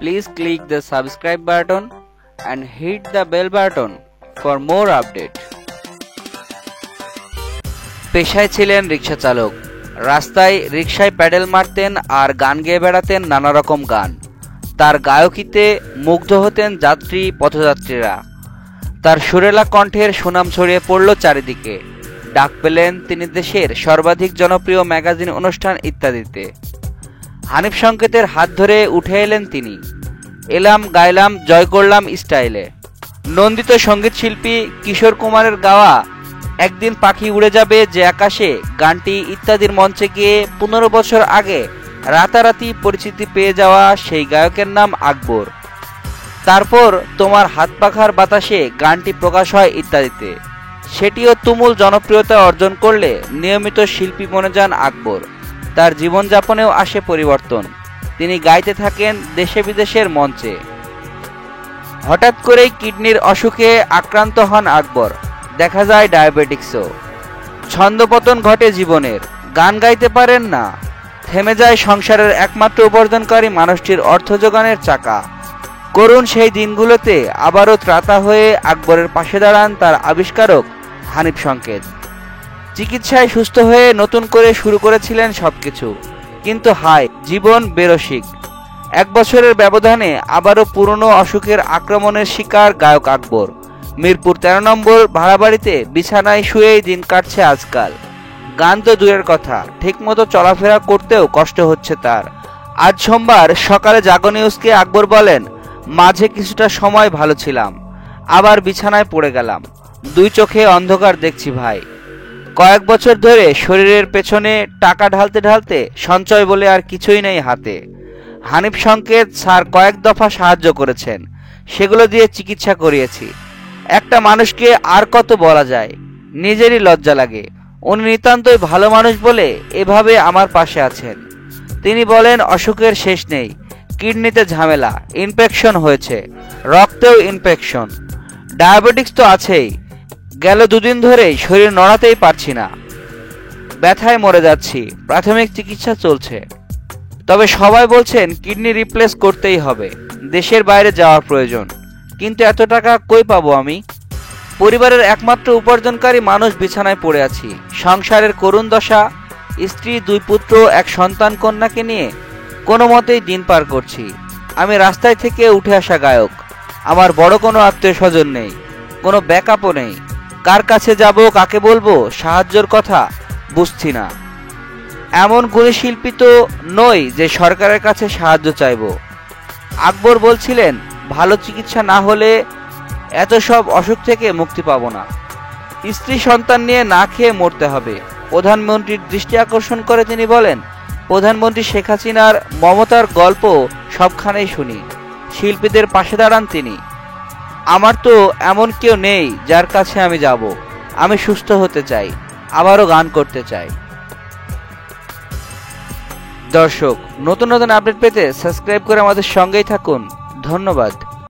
Please click the subscribe button and hit the bell button for more updates. পেশায় ছিলেন রিকশা চালক। রাস্তায় রিকশায় প্যাডেল মারতেন আর গান গেয়ে বেড়াতেন নানা রকম গান। তার গায়কিতে মুগ্ধ হতেন যাত্রী পথযাত্রীরা। তার সুরেলা কণ্ঠের সুনাম ছড়িয়ে পড়ল চারিদিকে। ডাক পেলেন তিনি দেশের সর্বাধিক জনপ্রিয় ম্যাগাজিন অনুষ্ঠান ইত্যাদিতে। হানিফ সংকেতের হাত ধরে উঠে এলেন তিনি। এলাম গাইলাম জয় করলাম স্টাইলে। নন্দিত সঙ্গীত শিল্পী কিশোর কুমারের গাওয়া একদিন পাখি উড়ে যাবে যে আকাশে গানটি ইত্যাদির মঞ্চে গিয়ে 15 বছর আগে রাতারাতি পরিচিতি পেয়ে যাওয়া সেই গায়কের নাম আকবর। তারপর তোমার হাত পাখার বাতাসে গানটি প্রকাশ হয় ইত্যাদিতে। সেটিও তুমুল জনপ্রিয়তা অর্জন করলে নিয়মিত শিল্পী বনে যান আকবর। তার জীবনযাপনেও আসে পরিবর্তন। তিনি গাইতে থাকেন দেশে বিদেশের মঞ্চে। হঠাৎ করেই কিডনির অসুখে আক্রান্ত হন আকবর। দেখা যায় ডায়াবেটিক্সও। ছন্দপতন ঘটে জীবনের। গান গাইতে পারেন না। থেমে যায় সংসারের একমাত্র উপার্জনকারী মানুষটির অর্থ যোগানের চাকা। করুণ সেই দিনগুলোতে আবারও ত্রাতা হয়ে আকবরের পাশে দাঁড়ান তার আবিষ্কারক হানিফ সংকেত। চিকিৎসায় সুস্থ হয়ে নতুন করে শুরু করেছিলেন সবকিছু, কিন্তু হায়, জীবন বেরসিক। 1 বছরের ব্যবধানে আবারও পুরনো অসুখের আক্রমণের শিকার গায়ক আকবর। মিরপুর 13 নম্বর ভাড়াবাড়িতে বিছানায় শুয়েই দিন কাটছে আজকাল। গান তো দূরের কথা, ঠিকমতো চলাফেরা করতেও কষ্ট হচ্ছে তার। আজ সোমবার সকালে জাগো নিউজকে আকবর বলেন, মাঝে কিছুটা সময় ভালো ছিলাম, আবার বিছানায় পড়ে গেলাম। 2 চোখে অন্ধকার দেখছি ভাই। কয়েক বছর ধরে শরীরের পেছনে টাকা ঢালতে ঢালতে সঞ্চয় বলে আর কিছুই নেই হাতে। হানিফ সংকেত স্যার কয়েক দফা সাহায্য করেছেন, সেগুলো দিয়ে চিকিৎসা করিয়েছি। একটা মানুষকে আর কত বলা যায়, নিজেরই লজ্জা লাগে। উনি নিতান্তই ভালো মানুষ বলে এভাবে আমার পাশে আছেন। তিনি বলেন, অসুখের শেষ নেই। কিডনিতে ঝামেলা, ইনফেকশন হয়েছে, রক্তেও ইনফেকশন, ডায়াবেটিক্স তো আছেই। গেল 2 দিন ধরেই শরীর নড়াতেই পারছি না, ব্যথায় মরে যাচ্ছি। প্রাথমিক চিকিৎসা চলছে, তবে সবাই বলছেন কিডনি রিপ্লেস করতেই হবে, দেশের বাইরে যাওয়ার প্রয়োজন। কিন্তু এত টাকা কই পাবো আমি? পরিবারের একমাত্র উপার্জনকারী মানুষ বিছানায় পড়ে আছি। সংসারের করুণ দশা। স্ত্রী, 2 পুত্র, 1 সন্তান কন্যাকে নিয়ে কোনো মতেই দিন পার করছি। আমি রাস্তায় থেকে উঠে আসা গায়ক। আমার বড় কোনো আত্মীয় স্বজন নেই, কোনো ব্যাকআপও নেই। কার কাছে যাব, কাকে বলবো সাহায্যের কথা বুঝছি না। এমন গুণী শিল্পী তো নই যে সরকারের কাছে সাহায্য চাইব। আকবর বলছিলেন, ভালো চিকিৎসা না হলে এত সব অসুখ থেকে মুক্তি পাবো না। স্ত্রী সন্তান নিয়ে না খেয়ে মরতে হবে। প্রধানমন্ত্রীর দৃষ্টি আকর্ষণ করে তিনি বলেন, প্রধানমন্ত্রী শেখ হাসিনার মমতার গল্প সবখানেই শুনি। শিল্পীদের পাশে দাঁড়ান তিনি। আমার তো এমন কেউ নেই যার কাছে আমি যাব। আমি সুস্থ হতে চাই, আবারও গান করতে চাই। দর্শক, নতুন নতুন আপডেট পেতে সাবস্ক্রাইব করে আমাদের সঙ্গেই থাকুন। ধন্যবাদ।